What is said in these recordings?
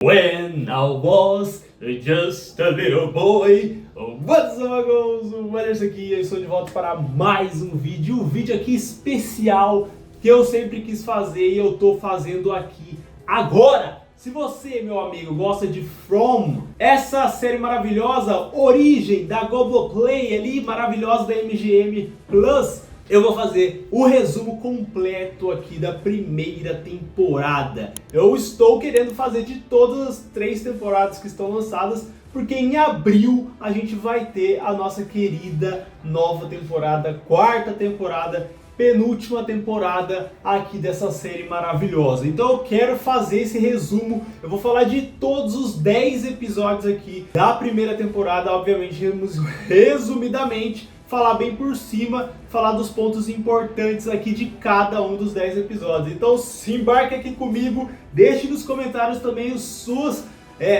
When I was just a little boy, what's up, amigos? O Anderson aqui, eu estou de volta para mais um vídeo aqui especial que eu sempre quis fazer e eu tô fazendo aqui agora. Se você, meu amigo, gosta de From, essa série maravilhosa, Origem, da Globoplay ali, maravilhosa da MGM Plus, eu vou fazer o resumo completo aqui da primeira temporada. Eu estou querendo fazer de todas as 3 temporadas que estão lançadas, porque em abril a gente vai ter a nossa querida nova temporada, 4ª temporada, penúltima temporada aqui dessa série maravilhosa. Então eu quero fazer esse resumo, eu vou falar de todos os 10 episódios aqui da primeira temporada, obviamente resumidamente, falar bem por cima, falar dos pontos importantes aqui de cada um dos 10 episódios. Então se embarque aqui comigo, deixe nos comentários também os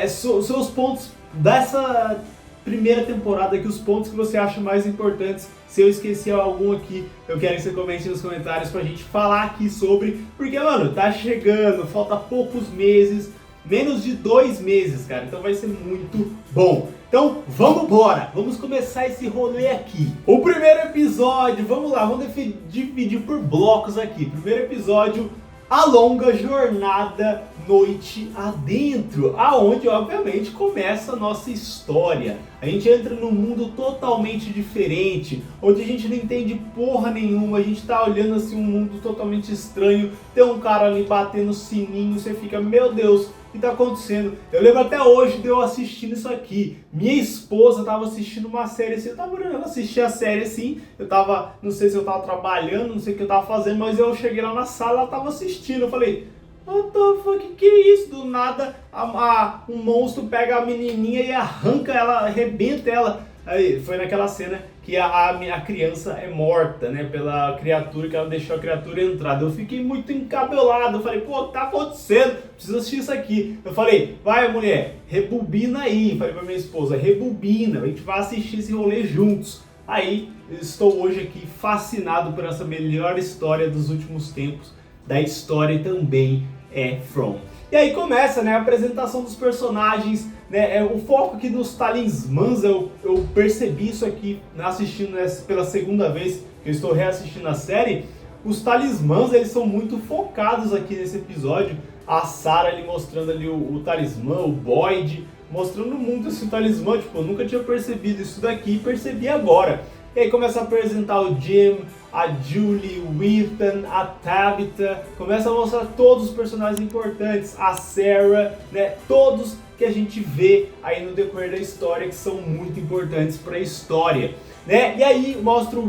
seus pontos dessa primeira temporada aqui, os pontos que você acha mais importantes. Se eu esqueci algum aqui, eu quero que você comente nos comentários pra gente falar aqui sobre, porque mano, tá chegando, falta poucos meses, menos de 2 meses, cara, então vai ser muito bom. Então vamos embora, vamos começar esse rolê aqui. O primeiro episódio, vamos lá, vamos dividir por blocos aqui. Primeiro episódio, A Longa Jornada Noite Adentro, aonde obviamente começa a nossa história. A gente entra num mundo totalmente diferente, onde a gente não entende porra nenhuma, a gente tá olhando assim um mundo totalmente estranho, tem um cara ali batendo sininho, você fica, meu Deus, o que tá acontecendo? Eu lembro até hoje de eu assistindo isso aqui. Minha esposa tava assistindo uma série assim, eu tava olhando, assistir a série assim, eu tava, não sei se eu tava trabalhando, não sei o que eu tava fazendo, mas eu cheguei lá na sala, ela tava assistindo, eu falei, what the fuck, que é isso? Do nada, um monstro pega a menininha e arranca ela, arrebenta ela. Aí, foi naquela cena que a criança é morta, né, pela criatura, que ela deixou a criatura entrar. Eu fiquei muito encabelado, eu falei, pô, tá acontecendo? Preciso assistir isso aqui. Eu falei, vai mulher, rebobina aí. Falei pra minha esposa, rebobina, a gente vai assistir esse rolê juntos. Aí, eu estou hoje aqui fascinado por essa melhor história dos últimos tempos, da história também é From. E aí começa, né, a apresentação dos personagens, né, o foco aqui nos talismãs, eu percebi isso aqui assistindo pela segunda vez que eu estou reassistindo a série. Os talismãs, eles são muito focados aqui nesse episódio. A Sarah ali mostrando ali o talismã, o Boyd mostrando muito esse talismã, tipo, eu nunca tinha percebido isso daqui e percebi agora. E aí começa a apresentar o Jim, a Julie, o Ethan, a Tabitha, começa a mostrar todos os personagens importantes, a Sarah, né, todos que a gente vê aí no decorrer da história que são muito importantes para a história, né? E aí mostra o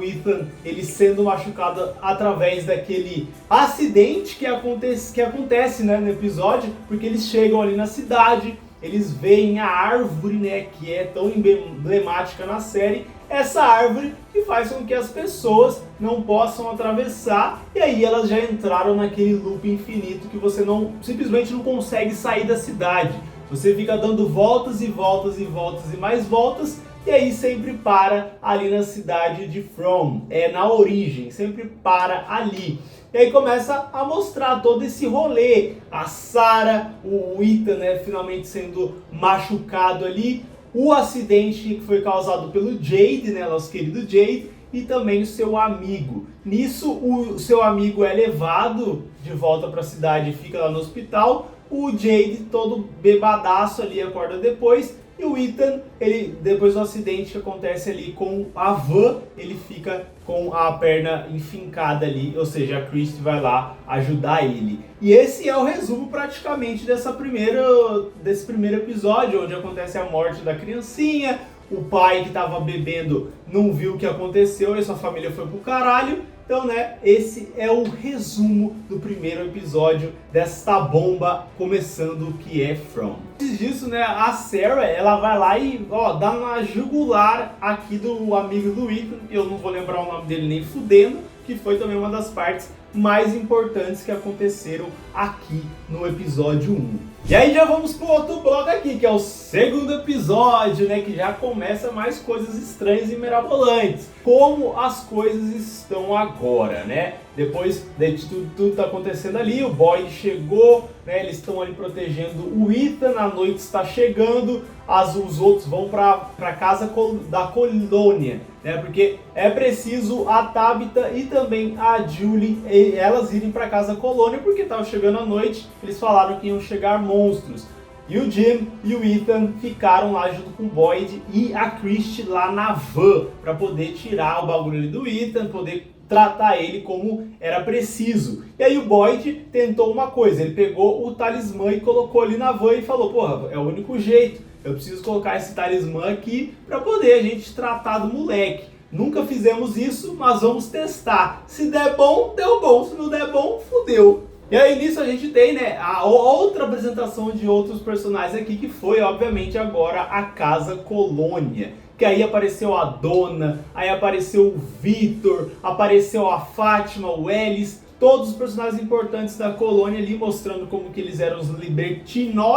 Ethan, ele sendo machucado através daquele acidente que acontece, né, no episódio, porque eles chegam ali na cidade, eles veem a árvore, né, que é tão emblemática na série, essa árvore que faz com que as pessoas não possam atravessar, e aí elas já entraram naquele loop infinito que você simplesmente não consegue sair da cidade. Você fica dando voltas e voltas e voltas e mais voltas, e aí sempre para ali na cidade de From, na origem, sempre para ali. E aí começa a mostrar todo esse rolê, a Sarah, o Ethan, né, finalmente sendo machucado ali, o acidente que foi causado pelo Jade, né, nosso querido Jade, e também o seu amigo. Nisso, o seu amigo é levado de volta para a cidade e fica lá no hospital. O Jade, todo bebadaço ali, acorda depois. E o Ethan, ele, depois do acidente que acontece ali com a van, ele fica com a perna enfincada ali, ou seja, a Christy vai lá ajudar ele. E esse é o resumo praticamente desse primeiro episódio, onde acontece a morte da criancinha, o pai que estava bebendo não viu o que aconteceu e sua família foi pro caralho. Então, né, esse é o resumo do primeiro episódio desta bomba começando, que é From. Antes disso, né, a Sarah, ela vai lá e, dá uma jugular aqui do amigo do Ethan, eu não vou lembrar o nome dele nem fudendo, que foi também uma das partes mais importantes que aconteceram aqui no episódio 1. E aí já vamos pro outro bloco aqui, que é o segundo episódio, né, que já começa mais coisas estranhas e mirabolantes. Como as coisas estão agora, né? Depois de tudo tá acontecendo ali, o Boyd chegou, né, eles estão ali protegendo o Ethan, a noite está chegando, os outros vão para casa da colônia, né, porque é preciso a Tabitha e também a Julie, elas irem para casa da colônia, porque estava chegando a noite, eles falaram que iam chegar monstros. E o Jim e o Ethan ficaram lá junto com o Boyd e a Christie lá na van, para poder tirar o bagulho ali do Ethan, poder tratar ele como era preciso. E aí o Boyd tentou uma coisa, ele pegou o talismã e colocou ali na van e falou, porra, é o único jeito, eu preciso colocar esse talismã aqui para poder a gente tratar do moleque. Nunca fizemos isso, mas vamos testar. Se der bom, deu bom, se não der bom, fudeu. E aí nisso a gente tem, né, a outra apresentação de outros personagens aqui, que foi, obviamente, agora a Casa Colônia. Que aí apareceu a Donna, aí apareceu o Victor, apareceu a Fátima, o Ellis, todos os personagens importantes da colônia ali, mostrando como que eles eram os libertinos,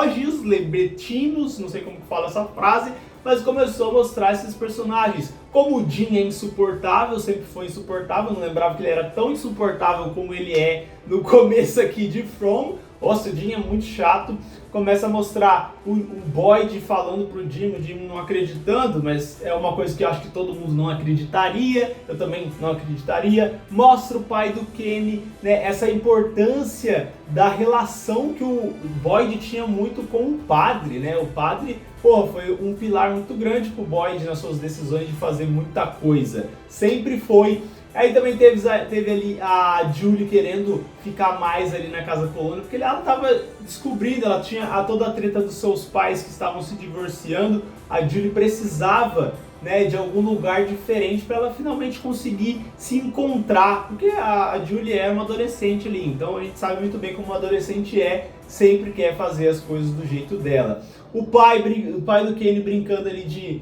não sei como que fala essa frase, mas começou a mostrar esses personagens. Como o Jim é insuportável, sempre foi insuportável, não lembrava que ele era tão insuportável como ele é no começo aqui de From. Nossa, o Jim é muito chato. Começa a mostrar o Boyd falando pro Jim, o Jim não acreditando, mas é uma coisa que eu acho que todo mundo não acreditaria, eu também não acreditaria. Mostra o pai do Kenny, né, essa importância da relação que o Boyd tinha muito com o padre, né? O padre, porra, foi um pilar muito grande pro Boyd nas suas decisões de fazer muita coisa. Sempre foi. Aí também teve ali a Julie querendo ficar mais ali na Casa Colônia, porque ela estava descobrindo, ela tinha toda a treta dos seus pais que estavam se divorciando, a Julie precisava, né, de algum lugar diferente para ela finalmente conseguir se encontrar, porque a Julie é uma adolescente ali, então a gente sabe muito bem como uma adolescente sempre quer fazer as coisas do jeito dela. O pai do Kenny brincando ali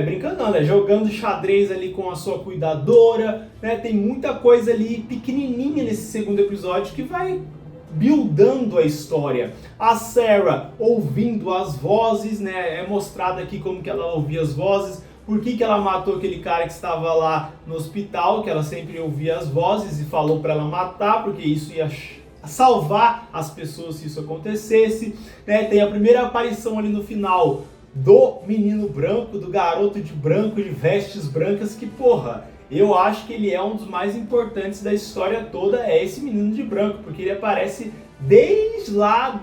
brincando não, né? Jogando xadrez ali com a sua cuidadora, né? Tem muita coisa ali pequenininha nesse segundo episódio que vai buildando a história. A Sarah ouvindo as vozes, né? É mostrado aqui como que ela ouvia as vozes, por que ela matou aquele cara que estava lá no hospital, que ela sempre ouvia as vozes e falou para ela matar, porque isso ia salvar as pessoas se isso acontecesse, né? Tem a primeira aparição ali no final do menino branco, do garoto de branco, de vestes brancas, que porra, eu acho que ele é um dos mais importantes da história toda, é esse menino de branco, porque ele aparece desde lá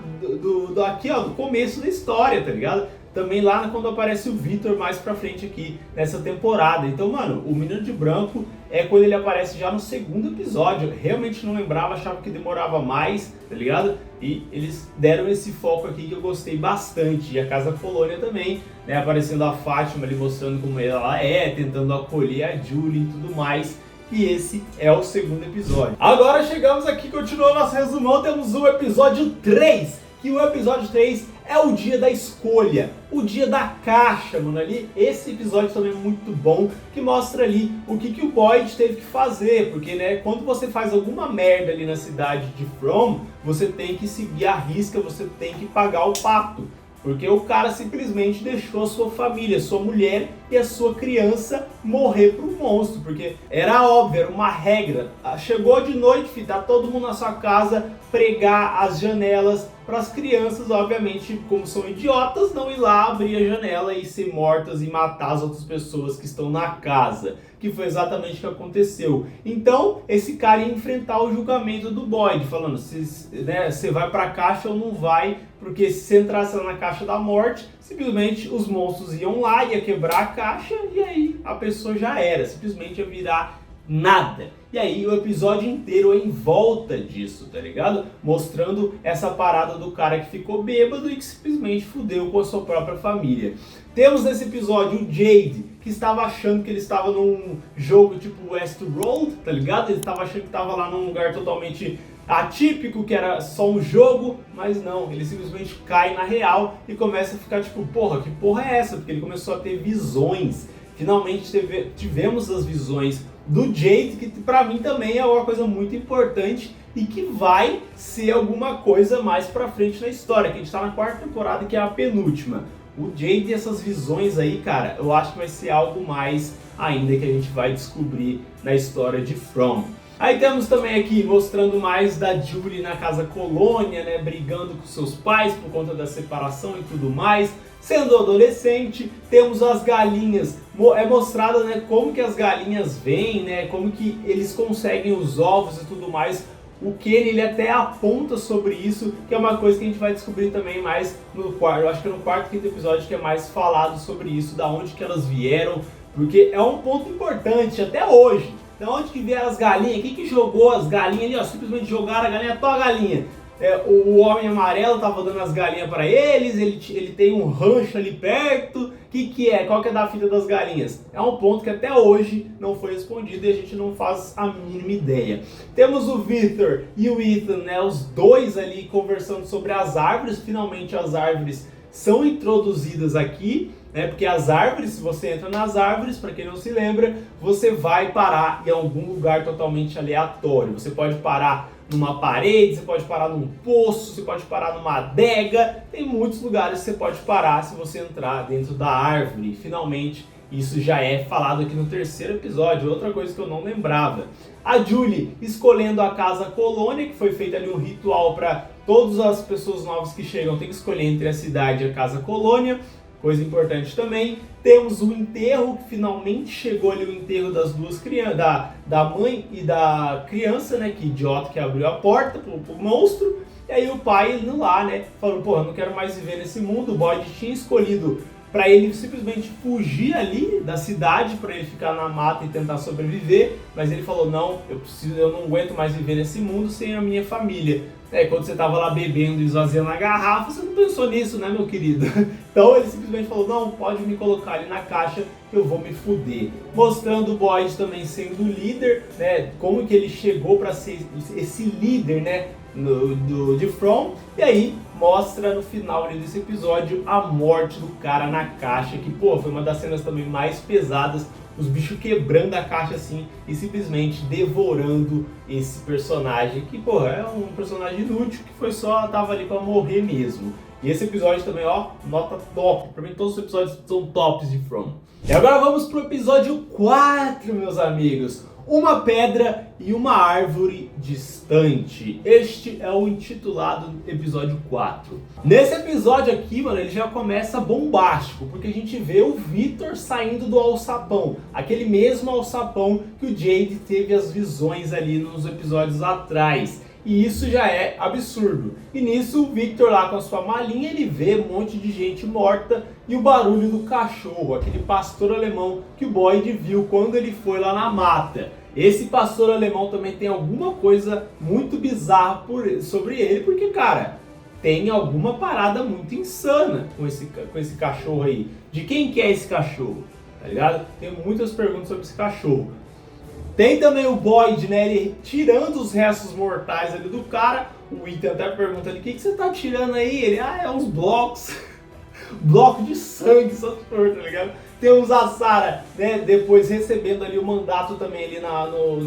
aqui, ó, do começo da história, tá ligado? Também lá quando aparece o Victor mais pra frente aqui nessa temporada. Então, mano, o menino de branco é quando ele aparece já no segundo episódio. Eu realmente não lembrava, achava que demorava mais, tá ligado? E eles deram esse foco aqui que eu gostei bastante. E a Casa Colônia também, né? Aparecendo a Fátima ali mostrando como ela é, tentando acolher a Julie e tudo mais. E esse é o segundo episódio. Agora chegamos aqui, continuando nosso resumão, temos o episódio 3. Que o episódio 3 é o dia da escolha, o dia da caixa, mano, ali. Esse episódio também é muito bom, que mostra ali o que o Boyd teve que fazer, porque, né, quando você faz alguma merda ali na cidade de From, você tem que seguir a risca, você tem que pagar o pato. Porque o cara simplesmente deixou a sua família, sua mulher e a sua criança morrer pro monstro. Porque era óbvio, era uma regra. Chegou de noite, filho, tá todo mundo na sua casa, pregar as janelas para as crianças, obviamente, como são idiotas, não ir lá abrir a janela e ser mortas e matar as outras pessoas que estão na casa. Que foi exatamente o que aconteceu. Então, esse cara ia enfrentar o julgamento do Boyd, falando, você vai pra caixa ou não vai, porque se você entrasse lá na caixa da morte, simplesmente os monstros iam lá, ia quebrar a caixa, e aí a pessoa já era, simplesmente ia virar nada. E aí o episódio inteiro é em volta disso, tá ligado? Mostrando essa parada do cara que ficou bêbado e que simplesmente fudeu com a sua própria família. Temos nesse episódio o Jade, que estava achando que ele estava num jogo tipo Westworld, tá ligado? Ele estava achando que estava lá num lugar totalmente atípico, que era só um jogo, mas não, ele simplesmente cai na real e começa a ficar tipo, porra, que porra é essa? Porque ele começou a ter visões. Finalmente tivemos as visões do Jade, que pra mim também é uma coisa muito importante e que vai ser alguma coisa mais pra frente na história, que a gente tá na quarta temporada, que é a penúltima. O Jade e essas visões aí, cara, eu acho que vai ser algo mais ainda que a gente vai descobrir na história de From. Aí temos também aqui mostrando mais da Julie na casa colônia, né, brigando com seus pais por conta da separação e tudo mais. Sendo adolescente, temos as galinhas, é mostrado, né, como que as galinhas vêm, né, como que eles conseguem os ovos e tudo mais. O Kenny, ele até aponta sobre isso, que é uma coisa que a gente vai descobrir também mais no quarto, eu acho que é no quarto, quinto episódio que é mais falado sobre isso, da onde que elas vieram, porque é um ponto importante até hoje. Da onde que vieram as galinhas? Quem que jogou as galinhas ali, ó? Simplesmente jogaram a galinha, tua galinha. O homem amarelo tava dando as galinhas para eles, ele tem um rancho ali perto. Que é? Qual que é da fita das galinhas? É um ponto que até hoje não foi respondido e a gente não faz a mínima ideia. Temos o Victor e o Ethan, né? Os dois ali conversando sobre as árvores. Finalmente as árvores são introduzidas aqui, né? Porque as árvores, se você entra nas árvores, para quem não se lembra, você vai parar em algum lugar totalmente aleatório. Você pode parar numa parede, você pode parar num poço, você pode parar numa adega. Tem muitos lugares que você pode parar se você entrar dentro da árvore. Finalmente, isso já é falado aqui no terceiro episódio, outra coisa que eu não lembrava. A Julie escolhendo a casa colônia, que foi feito ali um ritual para todas as pessoas novas que chegam, tem que escolher entre a cidade e a casa colônia. Coisa importante também, temos o enterro, que finalmente chegou ali o enterro das duas crianças, da mãe e da criança, né, que idiota que abriu a porta pro monstro, e aí o pai indo lá, né, falando, porra, não quero mais viver nesse mundo. O Boyd tinha escolhido para ele simplesmente fugir ali da cidade, para ele ficar na mata e tentar sobreviver, mas ele falou, não, eu não aguento mais viver nesse mundo sem a minha família. Quando você tava lá bebendo e esvaziando a garrafa, você não pensou nisso, né, meu querido? Então ele simplesmente falou, não, pode me colocar ali na caixa que eu vou me fuder. Mostrando o Boyd também sendo o líder, né, como que ele chegou para ser esse líder, né, de From. E aí mostra no final ali desse episódio a morte do cara na caixa, que, pô, foi uma das cenas também mais pesadas. Os bichos quebrando a caixa assim e simplesmente devorando esse personagem que, porra, é um personagem inútil que tava ali pra morrer mesmo. E esse episódio também, ó, nota top. Pra mim todos os episódios são tops de From. E agora vamos pro episódio 4, meus amigos. Uma pedra e uma árvore distante. Este é o intitulado episódio 4. Nesse episódio aqui, mano, ele já começa bombástico, porque a gente vê o Victor saindo do alçapão. Aquele mesmo alçapão que o Jade teve as visões ali nos episódios atrás. E isso já é absurdo. E nisso o Victor lá com a sua malinha, ele vê um monte de gente morta e o barulho do cachorro, aquele pastor alemão que o Boyd viu quando ele foi lá na mata. Esse pastor alemão também tem alguma coisa muito bizarra sobre ele, porque, cara, tem alguma parada muito insana com esse cachorro aí. De quem que é esse cachorro? Tá ligado? Tem muitas perguntas sobre esse cachorro. Tem também o Boyd, né, ele tirando os restos mortais ali do cara. O Ethan até pergunta ali, o que você tá tirando aí? Ele, é uns blocos, bloco de sangue, só for, tá ligado? Temos a Sarah, né, depois recebendo ali o mandato também ali na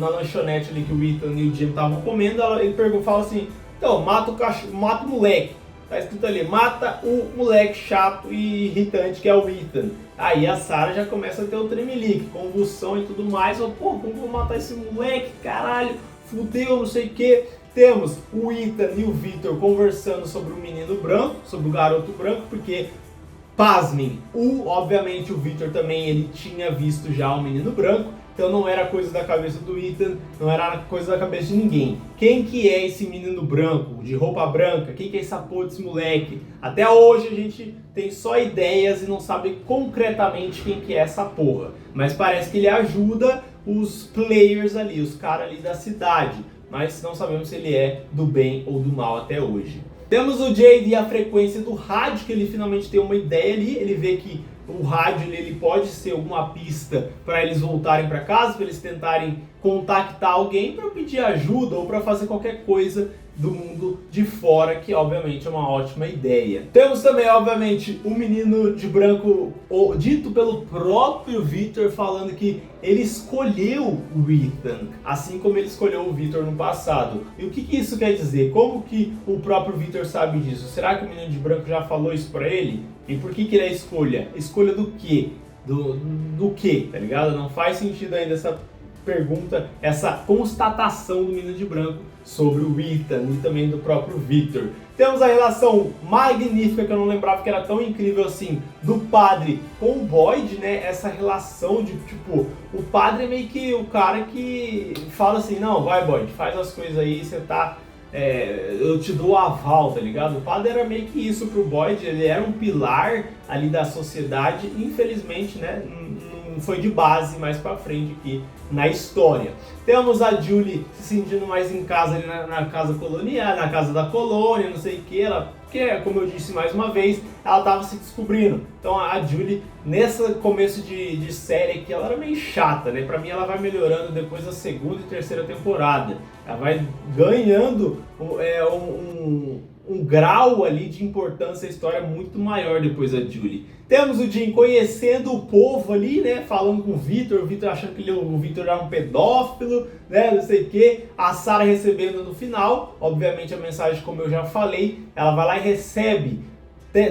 lanchonete ali que o Ethan e o Jim estavam comendo. Ele fala assim, então, mata o cachorro, mata o moleque. Tá escrito ali, mata o moleque chato e irritante que é o Ethan. Aí a Sarah já começa a ter o tremelique, convulsão e tudo mais. Pô, como vou matar esse moleque, caralho, fudeu, não sei o que. Temos o Ethan e o Victor conversando sobre o menino branco, sobre o garoto branco, porque, pasmem, obviamente o Victor também ele tinha visto já o menino branco. Então não era coisa da cabeça do Ethan, não era coisa da cabeça de ninguém. Quem que é esse menino branco, de roupa branca? Quem que é essa porra desse moleque? Até hoje a gente tem só ideias e não sabe concretamente quem que é essa porra. Mas parece que ele ajuda os players ali, os caras ali da cidade. Mas não sabemos se ele é do bem ou do mal até hoje. Temos o Jade e a frequência do rádio, que ele finalmente tem uma ideia ali. Ele vê que o rádio ele pode ser alguma pista para eles voltarem para casa, para eles tentarem contactar alguém para pedir ajuda ou para fazer qualquer coisa do mundo de fora, que obviamente é uma ótima ideia. Temos também, obviamente, o menino de branco, dito pelo próprio Victor, falando que ele escolheu o Ethan, assim como ele escolheu o Victor no passado. E o que isso quer dizer? Como que o próprio Victor sabe disso? Será que o menino de branco já falou isso para ele? E por que ele é escolha? Escolha do quê? Do quê, tá ligado? Não faz sentido ainda pergunta, essa constatação do Menino de Branco sobre o Ethan e também do próprio Victor. Temos a relação magnífica, que eu não lembrava que era tão incrível assim, do padre com o Boyd, né? Essa relação de, tipo, o padre é meio que o cara que fala assim, não, vai Boyd, faz as coisas aí, você tá... eu te dou o aval, tá ligado? O padre era meio que isso pro Boyd, ele era um pilar ali da sociedade, infelizmente, né? Não foi de base mais pra frente aqui na história. Temos a Julie se sentindo mais em casa ali na casa colonial, na casa da colônia, não sei o que, como eu disse mais uma vez, ela estava se descobrindo. Então a Julie, nesse começo de série aqui, ela era meio chata, né? Pra mim ela vai melhorando depois da segunda e terceira temporada. Ela vai ganhando um grau ali de importância, a história muito maior depois da Julie. Temos o Jim conhecendo o povo ali, né? Falando com o Victor achando que o Victor era um pedófilo, né? Não sei o que. A Sarah recebendo no final, obviamente a mensagem, como eu já falei, ela vai lá e recebe,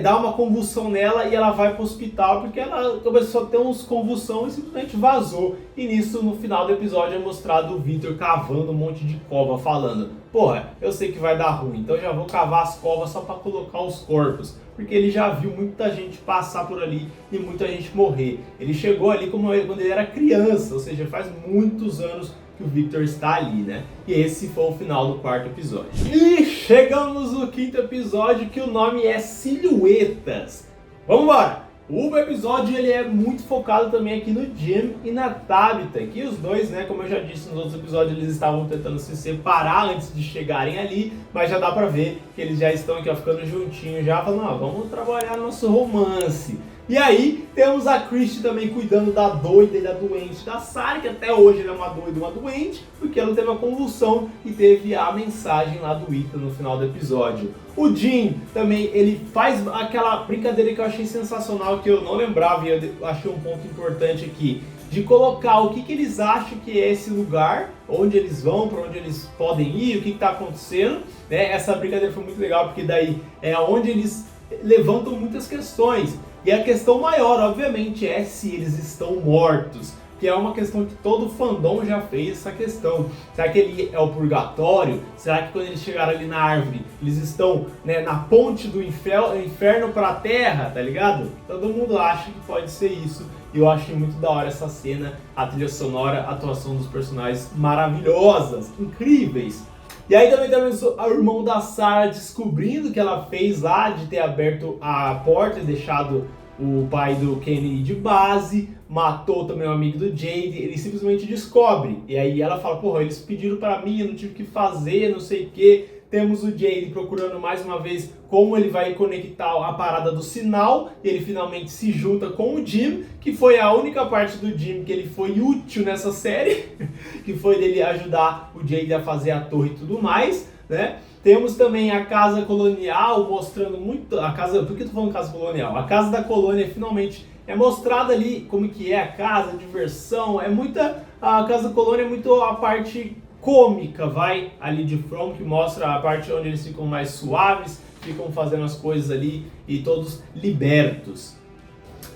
dá uma convulsão nela e ela vai pro hospital porque ela começou a ter uns convulsões e simplesmente vazou. E nisso, no final do episódio, é mostrado o Victor cavando um monte de cova, falando: porra, eu sei que vai dar ruim, então já vou cavar as covas só pra colocar os corpos. Porque ele já viu muita gente passar por ali e muita gente morrer. Ele chegou ali quando ele era criança, ou seja, faz muitos anos que o Victor está ali, né? E esse foi o final do quarto episódio. E chegamos no quinto episódio, que o nome é Silhuetas. Vamos embora! O episódio ele é muito focado também aqui no Jim e na Tabitha, que os dois, né, como eu já disse nos outros episódios, eles estavam tentando se separar antes de chegarem ali, mas já dá pra ver que eles já estão aqui, ó, ficando juntinhos, já falando, vamos trabalhar nosso romance. E aí temos a Christy também cuidando da doida e da doente da Sarah, que até hoje ela é uma doida e uma doente, porque ela teve uma convulsão e teve a mensagem lá do Ethan no final do episódio. O Jim também, ele faz aquela brincadeira que eu achei sensacional, que eu não lembrava e eu achei um ponto importante aqui, de colocar o que eles acham que é esse lugar, onde eles vão, para onde eles podem ir, o que está acontecendo, né? Essa brincadeira foi muito legal, porque daí é onde eles levantam muitas questões. E a questão maior, obviamente, é se eles estão mortos, que é uma questão que todo fandom já fez essa questão. Será que ele é o purgatório? Será que quando eles chegaram ali na árvore, eles estão, né, na ponte do inferno para a terra, tá ligado? Todo mundo acha que pode ser isso. E eu achei muito da hora essa cena, a trilha sonora, a atuação dos personagens maravilhosas, incríveis. E aí também temos o irmão da Sarah descobrindo que ela fez lá de ter aberto a porta e deixado o pai do Kenny de base, matou também o amigo do Jade, ele simplesmente descobre. E aí ela fala, porra, eles pediram pra mim, eu não tive que fazer, não sei o que. Temos o Jade procurando mais uma vez como ele vai conectar a parada do sinal, e ele finalmente se junta com o Jim, que foi a única parte do Jim que ele foi útil nessa série, que foi dele ajudar o Jade a fazer a torre e tudo mais, né? Temos também a casa colonial mostrando muito... Por que eu tô falando casa colonial? A casa da colônia finalmente é mostrada ali como que é a casa, a diversão, a casa colônia é muito a parte cômica, vai, ali de From, que mostra a parte onde eles ficam mais suaves, ficam fazendo as coisas ali e todos libertos.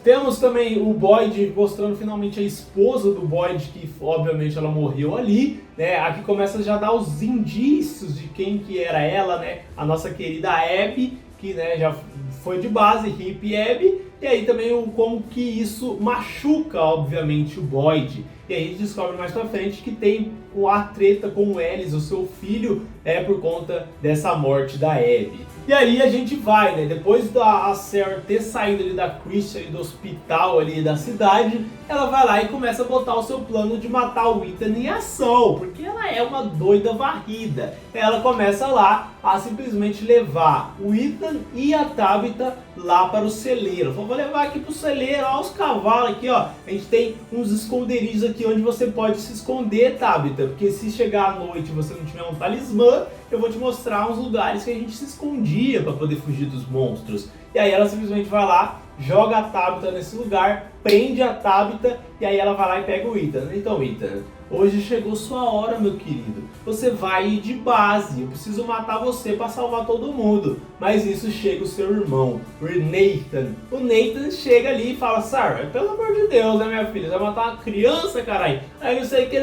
Temos também o Boyd mostrando finalmente a esposa do Boyd, que obviamente ela morreu ali, né? Aqui começa já a dar os indícios de quem que era ela, né? A nossa querida Abby, que, né, já foi de base, Hip Abby, e aí também como que isso machuca, obviamente, o Boyd. E aí a gente descobre mais pra frente que tem a treta com o Ellis, o seu filho, por conta dessa morte da Abby. E aí a gente vai, né? Depois da Sarah ter saído ali da Christian, do hospital ali da cidade, ela vai lá e começa a botar o seu plano de matar o Ethan em ação, porque ela é uma doida varrida. Ela começa lá a simplesmente levar o Ethan e a Tabitha lá para o celeiro. Vou levar aqui para o celeiro, ó, os cavalos aqui, ó. A gente tem uns esconderijos aqui onde você pode se esconder, Tabitha, porque se chegar à noite e você não tiver um talismã, eu vou te mostrar uns lugares que a gente se escondia para poder fugir dos monstros. E aí ela simplesmente vai lá, joga a Tabitha nesse lugar, prende a Tabitha e aí ela vai lá e pega o Ethan. Então, Ethan, hoje chegou sua hora, meu querido. Você vai ir de base, eu preciso matar você para salvar todo mundo. Mas isso chega o seu irmão, o Nathan. O Nathan chega ali e fala, Sarah, pelo amor de Deus, né, minha filha? Você vai matar uma criança, caralho? Aí não sei o que,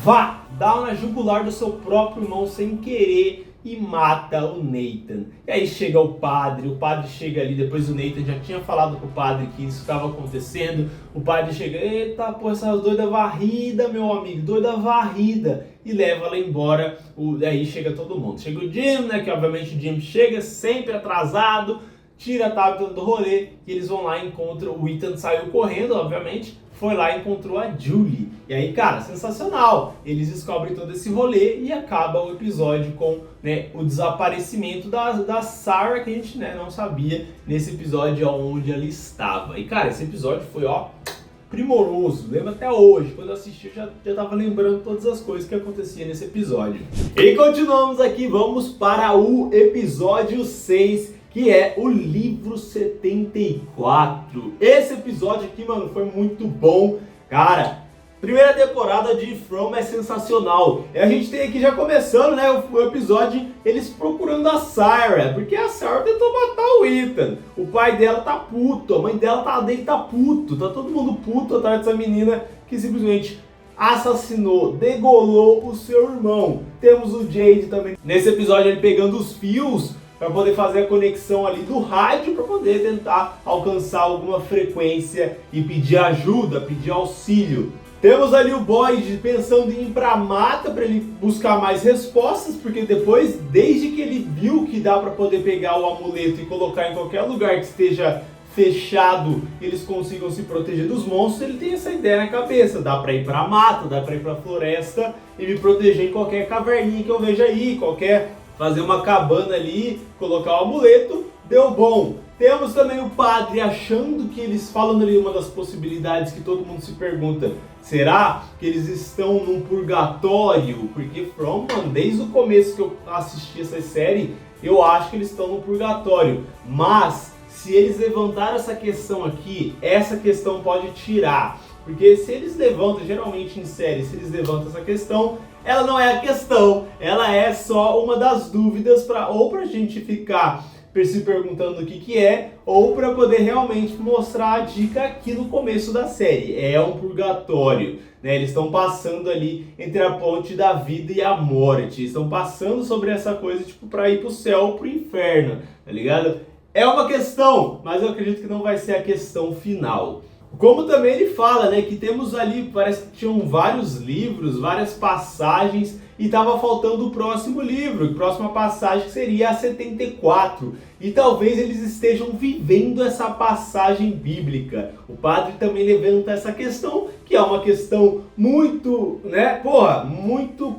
vá! Dá na jugular do seu próprio irmão sem querer e mata o Nathan. E aí chega o padre chega ali, depois o Nathan já tinha falado pro padre que isso estava acontecendo. O padre chega, eita, pô, essas doidas varrida, meu amigo, doida varrida. E leva ela embora, aí chega todo mundo. Chega o Jim, né, que obviamente o Jim chega sempre atrasado, tira a Tabitha do rolê, e eles vão lá e encontram, o Ethan saiu correndo, obviamente, foi lá e encontrou a Julie. E aí, cara, sensacional! Eles descobrem todo esse rolê e acaba o episódio com, né, o desaparecimento da Sarah, que a gente, né, não sabia nesse episódio onde ela estava. E, cara, esse episódio foi, ó, primoroso. Lembro até hoje, quando eu assisti eu já tava lembrando todas as coisas que aconteciam nesse episódio. E continuamos aqui, vamos para o episódio 6, que é o livro 74. Esse episódio aqui, mano, foi muito bom. Cara, primeira temporada de From é sensacional. E a gente tem aqui já começando, né, o episódio, eles procurando a Sarah, porque a Sarah tentou matar o Ethan. O pai dela tá puto, a mãe dela tá puto, tá todo mundo puto atrás dessa menina que simplesmente assassinou, degolou o seu irmão. Temos o Jade também nesse episódio, ele pegando os fios para poder fazer a conexão ali do rádio para poder tentar alcançar alguma frequência e pedir ajuda, pedir auxílio. Temos ali o Boyd pensando em ir pra mata para ele buscar mais respostas, porque depois, desde que ele viu que dá para poder pegar o amuleto e colocar em qualquer lugar que esteja fechado, eles consigam se proteger dos monstros, ele tem essa ideia na cabeça, dá pra ir pra mata, dá pra ir pra floresta e me proteger em qualquer caverninha que eu veja aí, fazer uma cabana ali, colocar o amuleto, deu bom. Temos também o padre achando que eles falam ali uma das possibilidades que todo mundo se pergunta, será que eles estão num purgatório? Porque From, mano, desde o começo que eu assisti essa série, eu acho que eles estão no purgatório, mas se eles levantaram essa questão aqui, essa questão pode tirar. Porque se eles levantam, geralmente em série, se eles levantam essa questão, ela não é a questão, ela é só uma das dúvidas ou pra gente ficar se perguntando o que é, ou para poder realmente mostrar a dica aqui no começo da série. É um purgatório, né? Eles estão passando ali entre a ponte da vida e a morte, estão passando sobre essa coisa, tipo, para ir pro céu ou pro inferno, tá ligado? É uma questão, mas eu acredito que não vai ser a questão final. Como também ele fala, né, que temos ali, parece que tinham vários livros, várias passagens, e estava faltando o próximo livro, a próxima passagem que seria a 74. E talvez eles estejam vivendo essa passagem bíblica. O padre também levanta essa questão, que é uma questão muito, né, muito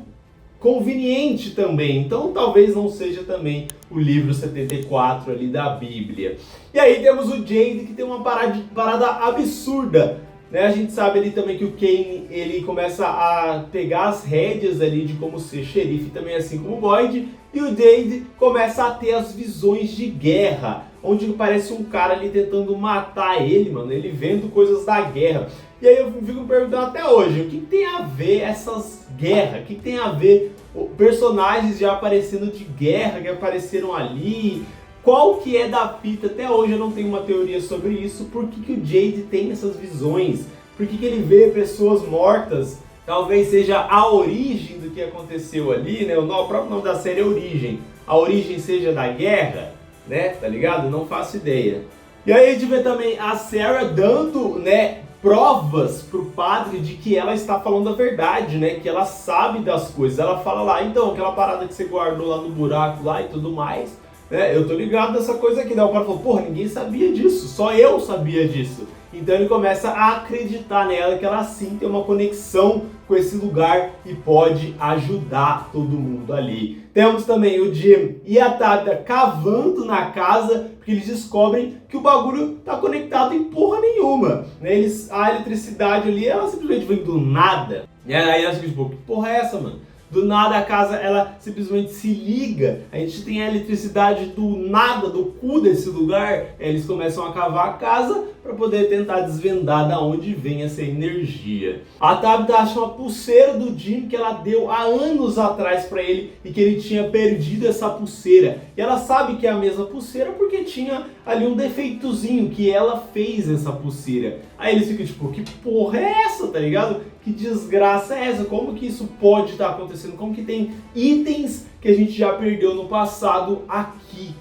conveniente também. Então talvez não seja também o livro 74 ali da Bíblia. E aí temos o Jade, que tem uma parada absurda, né? A gente sabe ali também que o Kane, ele começa a pegar as rédeas ali de como ser xerife também, assim como o Boyd, e o Jade começa a ter as visões de guerra, onde parece um cara ali tentando matar ele, mano, ele vendo coisas da guerra. E aí eu fico me perguntando até hoje, o que tem a ver essas guerras? O que tem a ver personagens já aparecendo de guerra, que apareceram ali? Qual que é da fita? Até hoje eu não tenho uma teoria sobre isso. Por que o Jade tem essas visões? Por que ele vê pessoas mortas? Talvez seja a origem do que aconteceu ali, né? O próprio nome da série é Origem. A origem seja da guerra, né? Tá ligado? Não faço ideia. E aí a gente vê também a Sarah dando, né, provas pro padre de que ela está falando a verdade, né? Que ela sabe das coisas. Ela fala lá, então, aquela parada que você guardou lá no buraco lá e tudo mais, né? Eu tô ligado dessa coisa aqui. Daí o padre falou, porra, ninguém sabia disso, só eu sabia disso. Então ele começa a acreditar nela, que ela sim tem uma conexão com esse lugar e pode ajudar todo mundo ali. Temos também o Jim e a Tabitha cavando na casa, porque eles descobrem que o bagulho tá conectado em porra nenhuma, né? A eletricidade ali, ela simplesmente vem do nada. E aí elas ficam tipo, que porra é essa, mano? Do nada a casa ela simplesmente se liga, a gente tem a eletricidade do nada, do cu desse lugar, eles começam a cavar a casa para poder tentar desvendar da onde vem essa energia. A Tabitha acha uma pulseira do Jim que ela deu há anos atrás para ele e que ele tinha perdido essa pulseira. E ela sabe que é a mesma pulseira porque tinha ali um defeitozinho que ela fez essa pulseira. Aí eles ficam tipo, que porra é essa, tá ligado? Que desgraça é essa? Como que isso pode estar acontecendo? Como que tem itens que a gente já perdeu no passado aqui?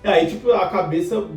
E aí tipo a cabeça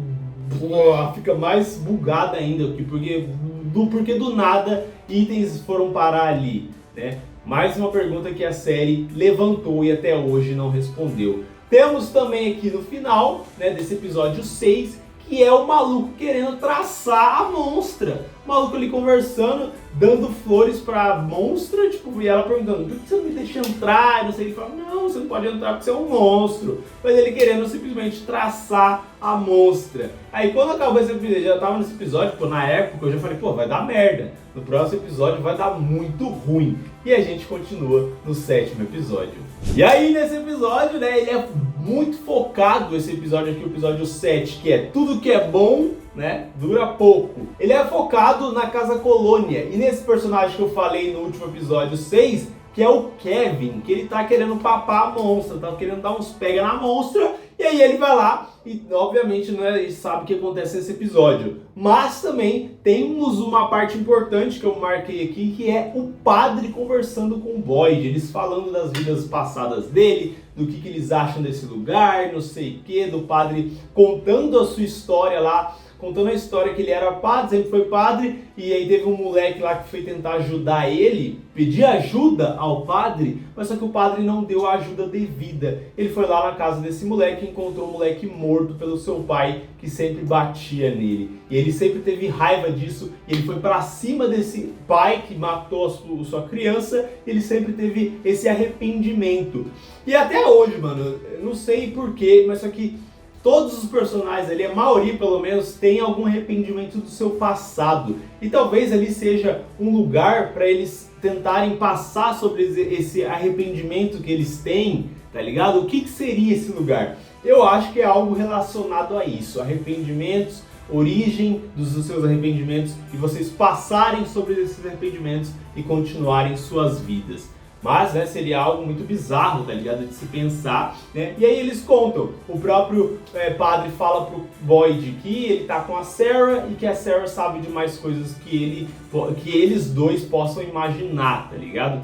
fica mais bugada ainda aqui, porque do nada itens foram parar ali, né? Mais uma pergunta que a série levantou e até hoje não respondeu. Temos também aqui no final, né, desse episódio 6, que é o maluco querendo traçar a monstra. O maluco ali conversando, dando flores pra monstra, tipo, e ela perguntando, por que você não me deixa entrar? E não sei, ele fala, não, você não pode entrar porque você é um monstro. Mas ele querendo simplesmente traçar a monstra. Aí quando acabou esse episódio, já tava nesse episódio, pô, na época eu já falei, pô, vai dar merda. No próximo episódio vai dar muito ruim. E a gente continua no 7º episódio. E aí nesse episódio, né, ele é muito focado, esse episódio aqui, o episódio 7, que é tudo que é bom, né, dura pouco. Ele é focado na Casa Colônia. E nesse personagem que eu falei no último episódio 6, que é o Kevin, que ele tá querendo papar a monstra, tá querendo dar uns pega na monstra, e aí ele vai lá e obviamente, né, ele sabe o que acontece nesse episódio. Mas também temos uma parte importante que eu marquei aqui, que é o padre conversando com o Boyd, eles falando das vidas passadas dele, do que eles acham desse lugar, não sei o que, do padre contando a sua história lá, contando a história que ele era padre, sempre foi padre, e aí teve um moleque lá que foi tentar ajudar ele, pedir ajuda ao padre, mas só que o padre não deu a ajuda devida. Ele foi lá na casa desse moleque e encontrou o moleque morto pelo seu pai, que sempre batia nele. E ele sempre teve raiva disso, e ele foi pra cima desse pai que matou a sua criança, e ele sempre teve esse arrependimento. E até hoje, mano, eu não sei porquê, mas só que todos os personagens ali, a maioria pelo menos, tem algum arrependimento do seu passado. E talvez ali seja um lugar para eles tentarem passar sobre esse arrependimento que eles têm, tá ligado? O que seria esse lugar? Eu acho que é algo relacionado a isso, arrependimentos, origem dos seus arrependimentos e vocês passarem sobre esses arrependimentos e continuarem suas vidas. Mas, né, seria algo muito bizarro, tá ligado? De se pensar, né? E aí eles contam, o próprio padre fala pro Boyd que ele tá com a Sarah e que a Sarah sabe de mais coisas que eles dois possam imaginar, tá ligado?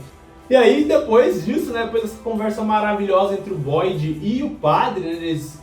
E aí depois disso, né, depois dessa conversa maravilhosa entre o Boyd e o padre, né,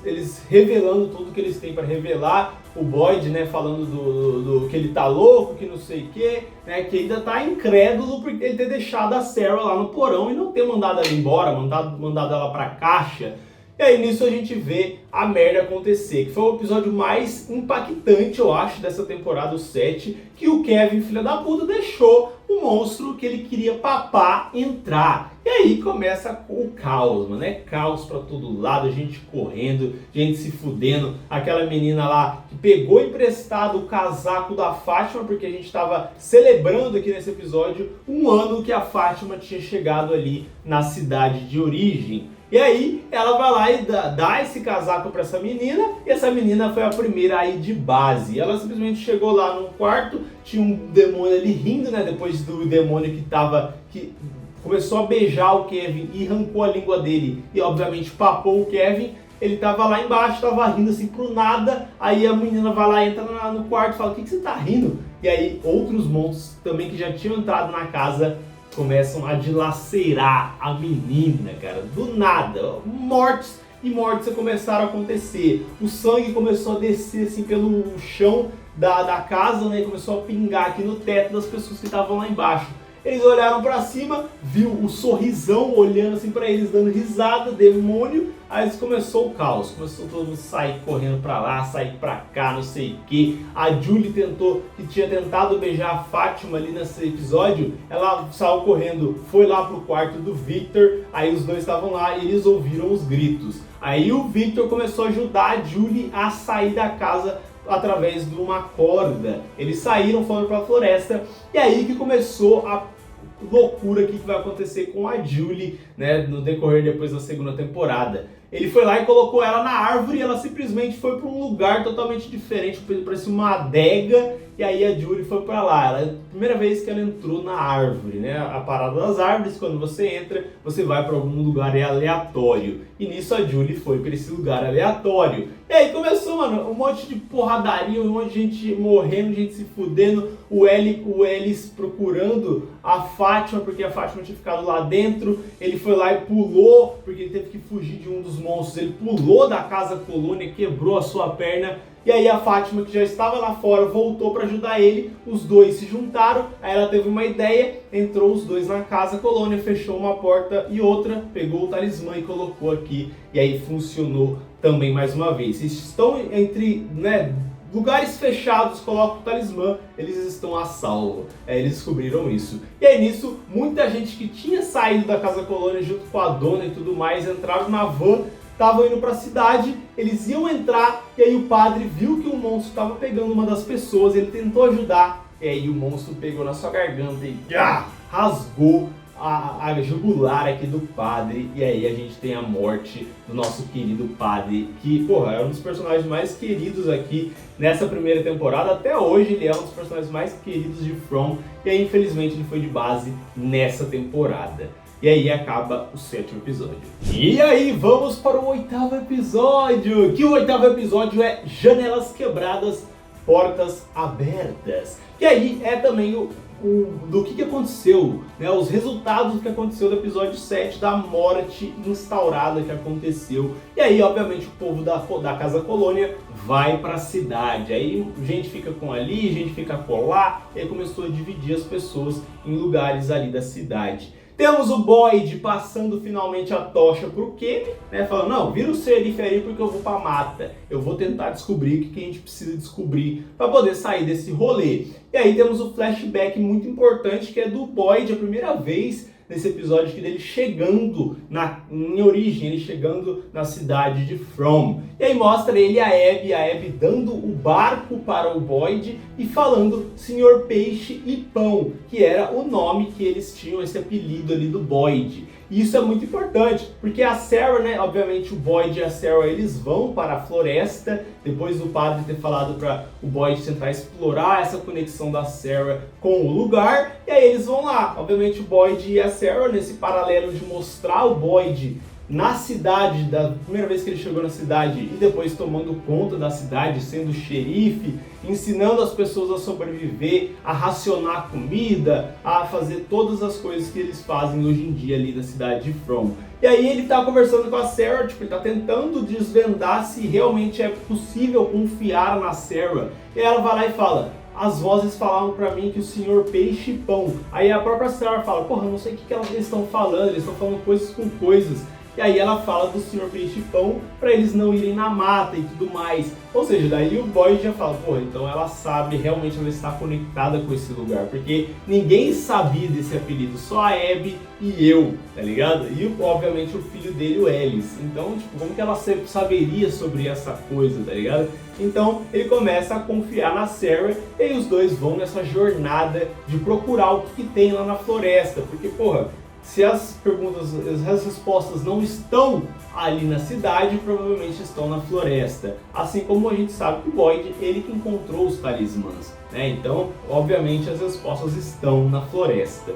eles revelando tudo que eles têm para revelar, o Boyd, né, falando do que ele tá louco, que não sei o que, né, que ainda tá incrédulo por ele ter deixado a Sarah lá no porão e não ter mandado ela embora, mandado ela pra caixa. E aí nisso a gente vê a merda acontecer, que foi o episódio mais impactante, eu acho, dessa temporada 7, que o Kevin, filho da puta, deixou o monstro que ele queria papar entrar. E aí começa o caos, mano, é caos pra todo lado, gente correndo, gente se fudendo, aquela menina lá que pegou emprestado o casaco da Fátima, porque a gente tava celebrando aqui nesse episódio um ano que a Fátima tinha chegado ali na cidade de origem. E aí ela vai lá e dá esse casaco para essa menina, e essa menina foi a primeira a ir de base. Ela simplesmente chegou lá no quarto, tinha um demônio ali rindo, né, depois do demônio que começou a beijar o Kevin e arrancou a língua dele e obviamente papou o Kevin. Ele tava lá embaixo, tava rindo assim pro nada, aí a menina vai lá, entra no quarto e fala, o que você tá rindo? E aí outros monstros também que já tinham entrado na casa começam a dilacerar a menina, cara, do nada, mortes e mortes começaram a acontecer, o sangue começou a descer assim pelo chão da casa, né, e começou a pingar aqui no teto das pessoas que estavam lá embaixo. Eles olharam pra cima, viu o sorrisão olhando assim pra eles, dando risada, demônio. Aí começou o caos, começou todo mundo a sair correndo pra lá, sair pra cá, não sei o que. A Julie tinha tentado beijar a Fátima ali nesse episódio, ela saiu correndo, foi lá pro quarto do Victor, aí os dois estavam lá e eles ouviram os gritos. Aí o Victor começou a ajudar a Julie a sair da casa através de uma corda. Eles saíram, foram pra floresta, e aí que começou a loucura aqui que vai acontecer com a Julie, né, no decorrer depois da segunda temporada. Ele foi lá e colocou ela na árvore e ela simplesmente foi para um lugar totalmente diferente, parecia uma adega, e aí a Julie foi para lá. É a primeira vez que ela entrou na árvore, né? A parada das árvores, quando você entra, você vai para algum lugar aleatório. E nisso a Julie foi para esse lugar aleatório. E aí começou, mano, um monte de porradaria, um monte de gente morrendo, gente se fudendo, o Ellis procurando a Fátima, porque a Fátima tinha ficado lá dentro. Ele foi lá e pulou, porque ele teve que fugir de um dos monstros. Ele pulou da casa colônia, quebrou a sua perna. E aí a Fátima, que já estava lá fora, voltou para ajudar ele. Os dois se juntaram, aí ela teve uma ideia, entrou os dois na casa colônia, fechou uma porta e outra, pegou o talismã e colocou aqui. E aí funcionou também mais uma vez. Eles estão entre, né, lugares fechados, colocam o talismã, eles estão a salvo. Eles descobriram isso. E aí nisso, muita gente que tinha saído da casa colônia junto com a dona e tudo mais, entraram na van, estavam indo para a cidade, eles iam entrar, e aí o padre viu que o monstro estava pegando uma das pessoas, ele tentou ajudar, e aí o monstro pegou na sua garganta e rasgou a jugular aqui do padre, e aí a gente tem a morte do nosso querido padre, que, porra, é um dos personagens mais queridos aqui nessa primeira temporada. Até hoje ele é um dos personagens mais queridos de From, e aí infelizmente ele foi de base nessa temporada. E aí acaba o 7º episódio. E aí vamos para o 8º episódio, que o 8º episódio é Janelas Quebradas, Portas Abertas. E aí é também do que aconteceu, né? Os resultados do que aconteceu do episódio 7, da morte instaurada que aconteceu. E aí, obviamente, o povo da Casa Colônia vai para a cidade. Aí gente fica com ali, gente fica com lá, e aí começou a dividir as pessoas em lugares ali da cidade. Temos o Boyd passando finalmente a tocha pro Kenny, né? Falando, não, vira o xerife aí porque eu vou pra mata. Eu vou tentar descobrir o que a gente precisa descobrir para poder sair desse rolê. E aí temos o flashback muito importante que é do Boyd, a primeira vez nesse episódio que dele chegando em origem, ele chegando na cidade de From. E aí mostra ele e a Abby dando o barco para o Boyd e falando Senhor Peixe e Pão, que era o nome que eles tinham, esse apelido ali do Boyd. E isso é muito importante, porque a Sarah, né, obviamente o Boyd e a Sarah, eles vão para a floresta, depois do padre ter falado para o Boyd tentar explorar essa conexão da Sarah com o lugar, e aí eles vão lá. Obviamente o Boyd e a Sarah, nesse paralelo de mostrar o Boyd na cidade, da primeira vez que ele chegou na cidade e depois tomando conta da cidade, sendo xerife, ensinando as pessoas a sobreviver, a racionar comida, a fazer todas as coisas que eles fazem hoje em dia ali na cidade de From. E aí ele tá conversando com a Sarah, tipo, ele tá tentando desvendar se realmente é possível confiar na Sarah. E ela vai lá e fala, as vozes falavam pra mim que o Senhor Peixe e Pão. Aí a própria Sarah fala, porra, não sei o que eles estão falando, eles estão falando coisas com coisas. E aí ela fala do Senhor Peixe e Pão para eles não irem na mata e tudo mais. Ou seja, daí o Boyd já fala, pô, então ela sabe, realmente ela está conectada com esse lugar. Porque ninguém sabia desse apelido, só a Abby e eu, tá ligado? E obviamente o filho dele, o Ellis. Então, tipo, como que ela saberia sobre essa coisa, tá ligado? Então ele começa a confiar na Sarah e aí os dois vão nessa jornada de procurar o que tem lá na floresta. Porque, porra, se as respostas não estão ali na cidade, provavelmente estão na floresta. Assim como a gente sabe que o Boyd, ele que encontrou os talismãs, né? Então, obviamente, as respostas estão na floresta.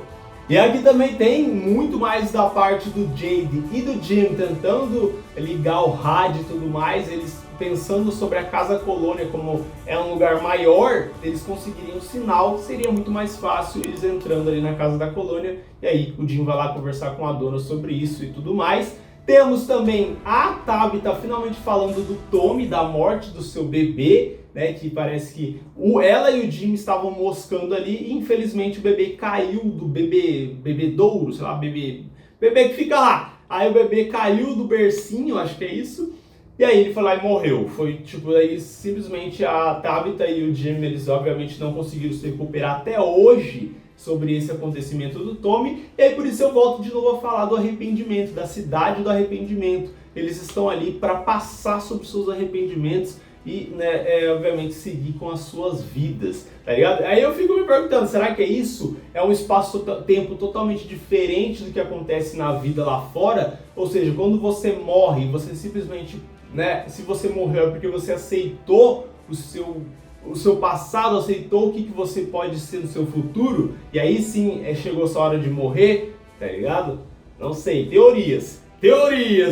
E aqui também tem muito mais da parte do Jade e do Jim tentando ligar o rádio e tudo mais, eles pensando sobre a Casa Colônia como é um lugar maior, eles conseguiriam um sinal, seria muito mais fácil eles entrando ali na Casa da Colônia, e aí o Jim vai lá conversar com a dona sobre isso e tudo mais. Temos também a Tabitha finalmente falando do Tommy, da morte do seu bebê, né, que parece que ela e o Jim estavam moscando ali e infelizmente o bebê caiu do bebedouro, sei lá, bebê que fica lá. Aí o bebê caiu do bercinho, acho que é isso, e aí ele foi lá e morreu. Foi tipo, aí simplesmente a Tabitha e o Jim, eles obviamente não conseguiram se recuperar até hoje sobre esse acontecimento do Tommy, e aí por isso eu volto de novo a falar do arrependimento, da cidade do arrependimento. Eles estão ali para passar sobre seus arrependimentos e, né, obviamente, seguir com as suas vidas, tá ligado? Aí eu fico me perguntando, será que é isso? É um espaço-tempo totalmente diferente do que acontece na vida lá fora? Ou seja, quando você morre, você simplesmente, né, se você morreu é porque você aceitou o seu passado, aceitou o que você pode ser no seu futuro, e aí sim chegou a sua hora de morrer, tá ligado? Não sei, teorias,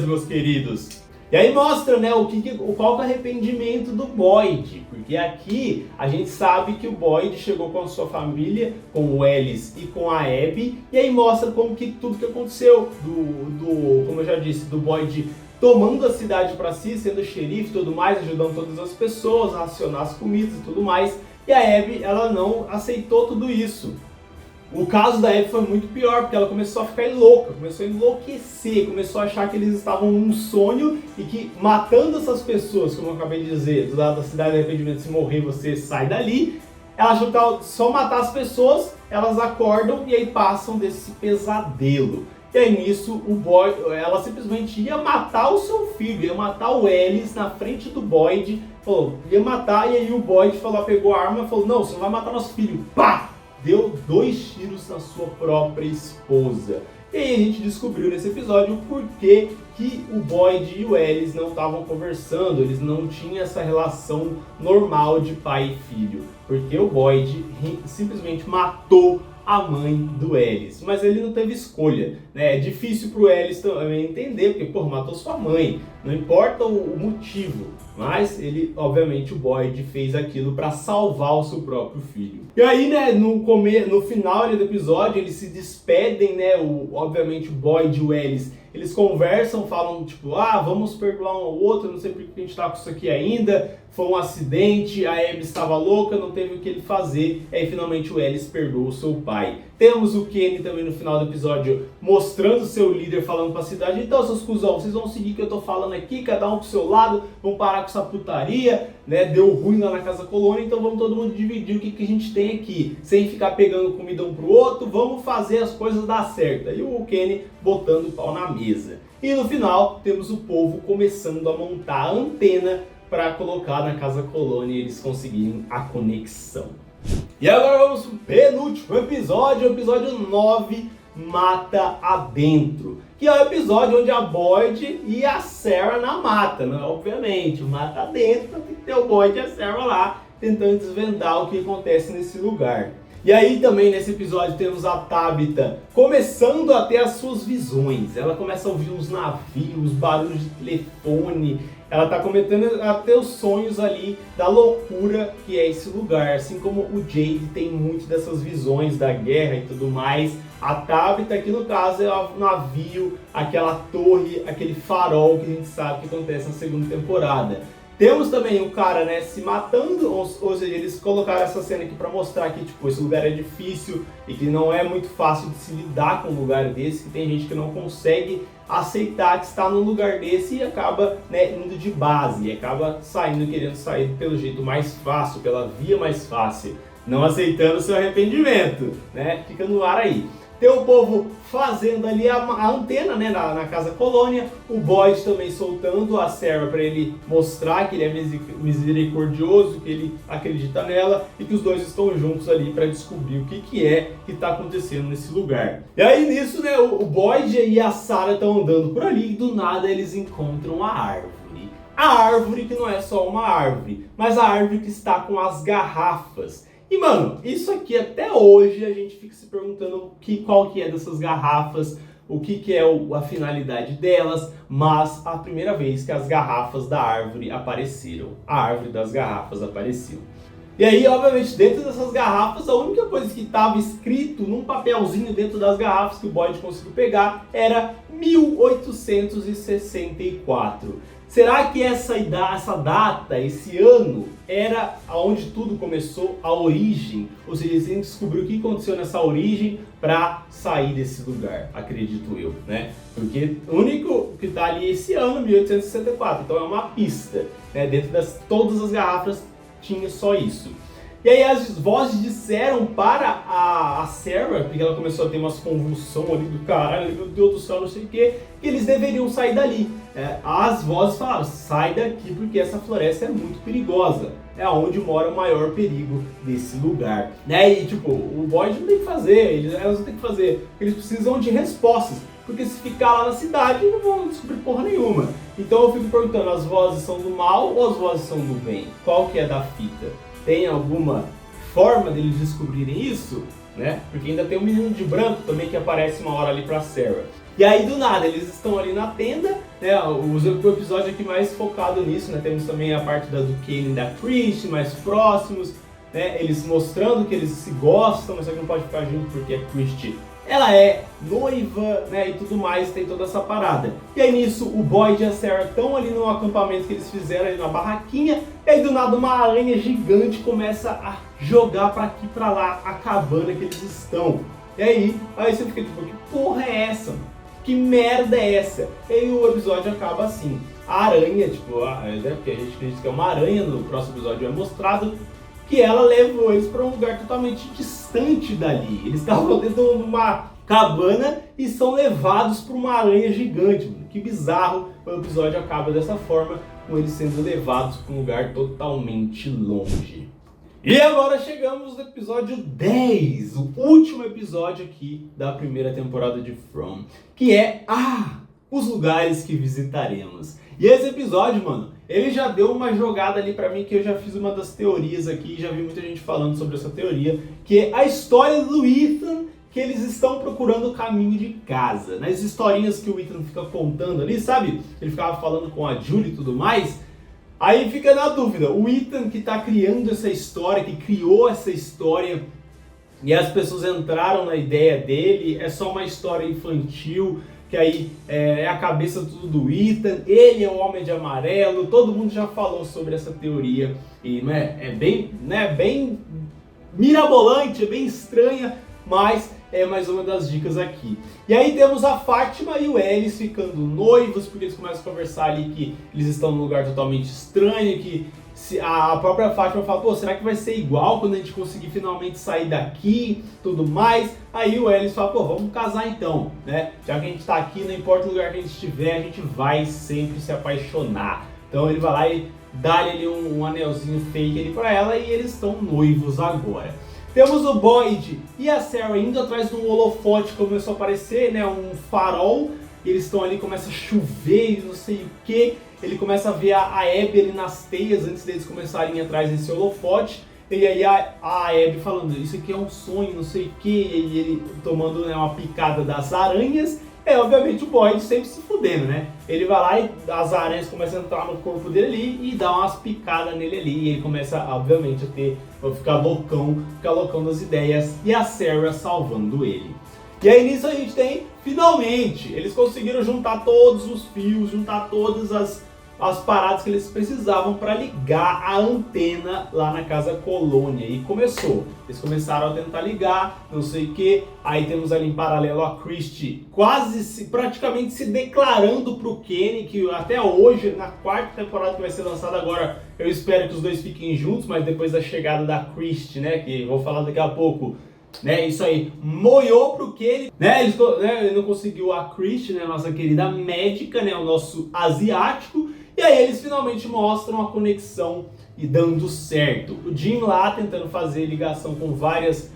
meus queridos. E aí mostra, né, qual que é o arrependimento do Boyd, porque aqui a gente sabe que o Boyd chegou com a sua família, com o Ellis e com a Abby, e aí mostra como que tudo que aconteceu, como eu já disse, do Boyd tomando a cidade para si, sendo xerife e tudo mais, ajudando todas as pessoas a racionar as comidas e tudo mais, e a Abby, ela não aceitou tudo isso. O caso da Abby foi muito pior, porque ela começou a ficar louca, começou a enlouquecer, começou a achar que eles estavam num sonho e que matando essas pessoas, como eu acabei de dizer, do lado da cidade de arrependimento, se morrer você sai dali, ela achou que só matar as pessoas, elas acordam e aí passam desse pesadelo. E aí nisso, ela simplesmente ia matar o seu filho, ia matar o Ellis na frente do Boyd, falou, ia matar, e aí o Boyd pegou a arma e falou, não, você não vai matar nosso filho, pá! Deu 2 tiros na sua própria esposa. E aí a gente descobriu nesse episódio o porquê que o Boyd e o Ellis não estavam conversando, eles não tinham essa relação normal de pai e filho. Porque o Boyd simplesmente matou a mãe do Ellis, mas ele não teve escolha, né? É difícil pro Ellis também entender, porque, pô, matou sua mãe, não importa o motivo, mas ele, obviamente, o Boyd fez aquilo para salvar o seu próprio filho. E aí, né, no final do episódio, eles se despedem, né, obviamente o Boyd e o Ellis, eles conversam, falam tipo, vamos perdoar um ao outro, não sei por que a gente tá com isso aqui ainda, foi um acidente, a Abby estava louca, não teve o que ele fazer, e aí finalmente o Ellis perdoa o seu pai. Temos o Kenny também no final do episódio mostrando o seu líder, falando pra cidade, então seus cuzão, vocês vão seguir o que eu tô falando aqui, cada um pro seu lado, vão parar com essa putaria, né, deu ruim lá na Casa Colônia, então vamos todo mundo dividir o que a gente tem aqui, sem ficar pegando comida um pro outro, vamos fazer as coisas dar certo. E o Kenny botando o pau na mesa. E no final temos o povo começando a montar a antena para colocar na Casa Colônia e eles conseguirem a conexão. E agora vamos pro penúltimo episódio, o episódio 9, Mata Adentro. Que é o episódio onde a Boyd e a Sarah na mata, né? Obviamente, mata adentro, tem que ter o Boyd e a Sarah lá, tentando desvendar o que acontece nesse lugar. E aí também nesse episódio temos a Tabitha começando a ter as suas visões. Ela começa a ouvir os navios, barulhos de telefone. Ela está começando a ter os sonhos ali da loucura que é esse lugar. Assim como o Jade tem muito dessas visões da guerra e tudo mais. A Tabitha aqui no caso é o navio, aquela torre, aquele farol que a gente sabe que acontece na segunda temporada. Temos também o cara, né, se matando, ou seja, eles colocaram essa cena aqui para mostrar que tipo, esse lugar é difícil e que não é muito fácil de se lidar com um lugar desse, que tem gente que não consegue aceitar que está num lugar desse e acaba, né, indo de base, e acaba querendo sair pelo jeito mais fácil, pela via mais fácil, não aceitando o seu arrependimento, né, fica no ar aí. Tem o povo fazendo ali a antena, né, na Casa Colônia. O Boyd também soltando a Sarah para ele mostrar que ele é misericordioso, que ele acredita nela e que os dois estão juntos ali para descobrir o que é que está acontecendo nesse lugar. E aí nisso, né, o Boyd e a Sarah estão andando por ali e do nada eles encontram a árvore. A árvore que não é só uma árvore, mas a árvore que está com as garrafas. E mano, isso aqui até hoje a gente fica se perguntando qual que é dessas garrafas, o que é a finalidade delas, mas a primeira vez que as garrafas da árvore apareceram, a árvore das garrafas apareceu. E aí, obviamente, dentro dessas garrafas, a única coisa que estava escrito num papelzinho dentro das garrafas que o Boyd conseguiu pegar era 1864. Será que essa data, esse ano, era onde tudo começou, a origem? Ou seja, eles têm que descobrir o que aconteceu nessa origem para sair desse lugar, acredito eu, né? Porque o único que está ali esse ano, 1864, então é uma pista, né? Dentro todas as garrafas tinha só isso. E aí as vozes disseram para a Sarah, porque ela começou a ter umas convulsões ali do caralho, meu Deus do céu, não sei o que eles deveriam sair dali. As vozes falaram, sai daqui porque essa floresta é muito perigosa. É onde mora o maior perigo desse lugar. E tipo, o Boyd não tem que fazer, elas não tem que fazer, eles precisam de respostas. Porque se ficar lá na cidade, não vão descobrir porra nenhuma. Então eu fico perguntando, as vozes são do mal ou as vozes são do bem? Qual que é da fita? Tem alguma forma deles descobrirem isso? Né? Porque ainda tem um menino de branco também que aparece uma hora ali pra Sarah. E aí do nada, eles estão ali na tenda, né? O episódio aqui mais focado nisso, né? Temos também a parte do Kane e da Christie, mais próximos, né? Eles mostrando que eles se gostam, mas só que não pode ficar junto porque a Christie, ela é noiva, né, e tudo mais, tem toda essa parada. E aí nisso, o Boyd e a Sarah estão ali no acampamento que eles fizeram ali na barraquinha, e aí do nada uma aranha gigante começa a jogar pra aqui e pra lá a cabana que eles estão. E aí você fica tipo, que porra é essa? Que merda é essa? E aí o episódio acaba assim. A aranha, tipo, porque a gente acredita que é uma aranha, no próximo episódio é mostrado que ela levou eles para um lugar totalmente distante dali. Eles estavam dentro de uma cabana e são levados por uma aranha gigante. Mano. Que bizarro, o episódio acaba dessa forma, com eles sendo levados para um lugar totalmente longe. E agora chegamos no episódio 10, o último episódio aqui da primeira temporada de From, que é os lugares que visitaremos. E esse episódio, mano, ele já deu uma jogada ali pra mim, que eu já fiz uma das teorias aqui, já vi muita gente falando sobre essa teoria, que é a história do Ethan, que eles estão procurando o caminho de casa. Nas historinhas que o Ethan fica contando ali, sabe? Ele ficava falando com a Julie e tudo mais. Aí fica na dúvida, o Ethan que tá criando essa história, que criou essa história, e as pessoas entraram na ideia dele, é só uma história infantil, que aí é a cabeça tudo do Ethan, ele é o Homem de Amarelo, todo mundo já falou sobre essa teoria, e é bem mirabolante, é bem estranha, mas é mais uma das dicas aqui. E aí temos a Fátima e o Ellis ficando noivos, porque eles começam a conversar ali que eles estão num lugar totalmente estranho, que a própria Fátima fala, pô, será que vai ser igual quando a gente conseguir finalmente sair daqui, tudo mais? Aí o Ellis fala, pô, vamos casar então, né? Já que a gente tá aqui, não importa o lugar que a gente estiver, a gente vai sempre se apaixonar. Então ele vai lá e dá ali um anelzinho fake ali pra ela e eles estão noivos agora. Temos o Boyd e a Sarah indo atrás de um holofote que começou a aparecer, né, um farol. Eles estão ali, começa a chover e não sei o que. Ele começa a ver a Abby ali nas teias antes deles começarem atrás desse holofote. E aí a Abby falando, isso aqui é um sonho, não sei o que. E ele tomando, né, uma picada das aranhas. Obviamente o Boyd sempre se fudendo, né? Ele vai lá e as aranhas começam a entrar no corpo dele ali e dá umas picadas nele ali. E ele começa, obviamente, a ficar loucão das ideias. E a Sarah salvando ele. E aí nisso a gente tem, finalmente, eles conseguiram juntar todos os fios, juntar todas as paradas que eles precisavam para ligar a antena lá na Casa Colônia. E começou. Eles começaram a tentar ligar, não sei o que. Aí temos ali em paralelo a Christie praticamente se declarando pro Kenny, que até hoje, na quarta temporada que vai ser lançada agora, eu espero que os dois fiquem juntos, mas depois da chegada da Christie, né, que vou falar daqui a pouco, né, isso aí, moiou pro Kenny, né, ele não conseguiu a Christie, né, nossa querida médica, né, o nosso asiático. E aí eles finalmente mostram a conexão e dando certo. O Jim lá tentando fazer ligação com várias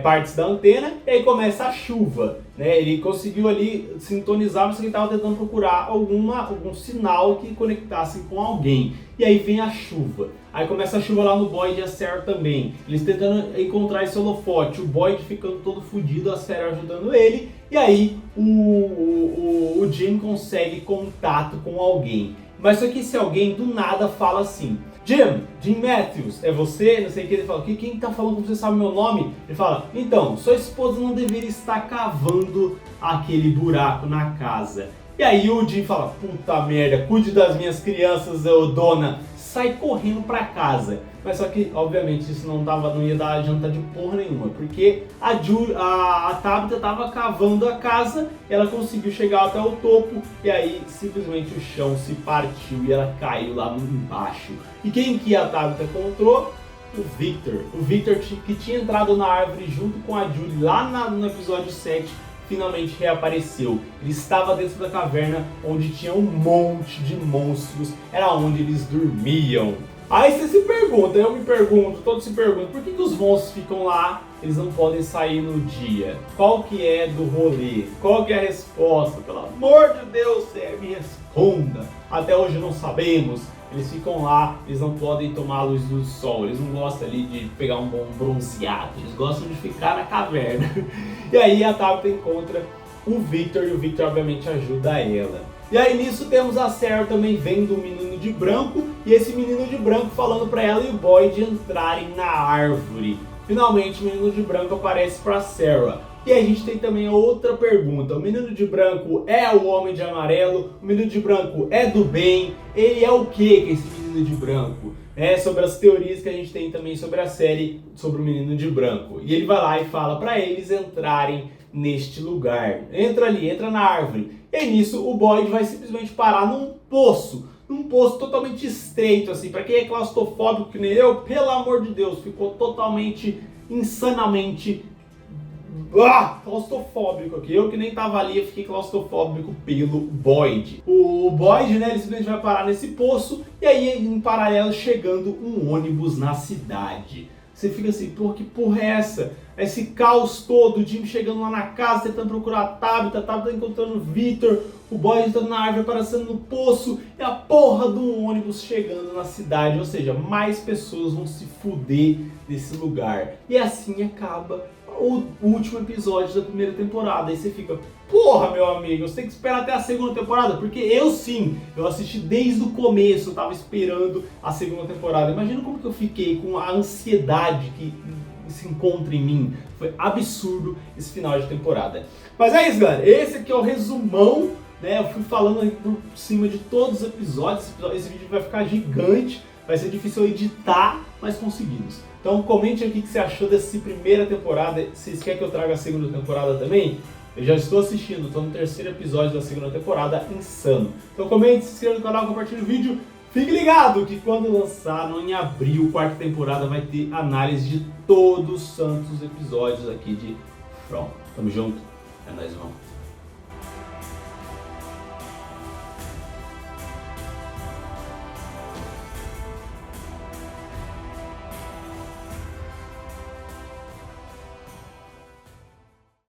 partes da antena, e aí começa a chuva. Né? Ele conseguiu ali sintonizar, mas ele estava tentando procurar algum sinal que conectasse com alguém. E aí vem a chuva. Aí começa a chuva lá no Boyd e a Sarah também. Eles tentando encontrar esse holofote, o Boyd ficando todo fodido, a Sarah ajudando ele. E aí o Jim consegue contato com alguém. Mas só que esse alguém do nada fala assim, Jim Matthews, é você? Não sei o que. Ele fala, quem tá falando que você sabe meu nome? Ele fala, então, sua esposa não deveria estar cavando aquele buraco na casa. E aí o Jim fala, puta merda, cuide das minhas crianças, dona. Sai correndo pra casa. Mas só que, obviamente, isso não ia dar adianta de porra nenhuma, porque a Tabitha tava cavando a casa, ela conseguiu chegar até o topo, e aí simplesmente o chão se partiu e ela caiu lá embaixo. E quem que a Tabitha encontrou? O Victor que tinha entrado na árvore junto com a Julie lá no episódio 7, finalmente reapareceu. Ele estava dentro da caverna onde tinha um monte de monstros, era onde eles dormiam. Aí você se pergunta, eu me pergunto, todos se perguntam, por que os monstros ficam lá, eles não podem sair no dia? Qual que é do rolê? Qual que é a resposta? Pelo amor de Deus, Sérgio, me responda. Até hoje não sabemos. Eles ficam lá, eles não podem tomar a luz do sol, eles não gostam ali de pegar um bom bronzeado, eles gostam de ficar na caverna. E aí a Tabitha encontra o Victor e o Victor obviamente ajuda ela. E aí nisso temos a Sarah também vendo o menino de branco e esse menino de branco falando para ela e o Boyd entrarem na árvore. Finalmente o menino de branco aparece para Sarah. E a gente tem também outra pergunta, o menino de branco é o homem de amarelo, o menino de branco é do bem, ele é o que esse menino de branco? É sobre as teorias que a gente tem também sobre a série, sobre o menino de branco. E ele vai lá e fala para eles entrarem neste lugar. Entra ali, entra na árvore. E nisso o Boyd vai simplesmente parar num poço totalmente estreito, assim. Para quem é claustrofóbico que nem eu, pelo amor de Deus, ficou totalmente, insanamente claustrofóbico aqui. Eu que nem tava ali, eu fiquei claustrofóbico pelo Boyd. O Boyd, né, ele simplesmente vai parar nesse poço e aí em paralelo chegando um ônibus na cidade. Você fica assim, pô, que porra é essa? Esse caos todo, o Jim chegando lá na casa, tentando procurar a Tabitha encontrando o Victor, o Boyd entrando na árvore, aparecendo no poço, e a porra de um ônibus chegando na cidade. Ou seja, mais pessoas vão se fuder nesse lugar. E assim acaba o último episódio da primeira temporada. Aí você fica, porra, meu amigo, você tem que esperar até a segunda temporada, porque eu assisti desde o começo, eu tava esperando a segunda temporada. Imagina como que eu fiquei com a ansiedade que se encontra em mim. Foi absurdo esse final de temporada. Mas é isso, galera, esse aqui é o resumão, né? Eu fui falando aí por cima de todos os episódios. Esse vídeo vai ficar gigante, vai ser difícil editar, mas conseguimos. Então comente aqui o que você achou dessa primeira temporada. Se vocês querem que eu traga a segunda temporada também, eu já estou assistindo, estou no terceiro episódio da segunda temporada, insano. Então comente, se inscreva no canal, compartilhe o vídeo. Fique ligado que quando lançar, em abril, quarta temporada, vai ter análise de todos os santos episódios aqui de From. Tamo junto, é nóis, irmão.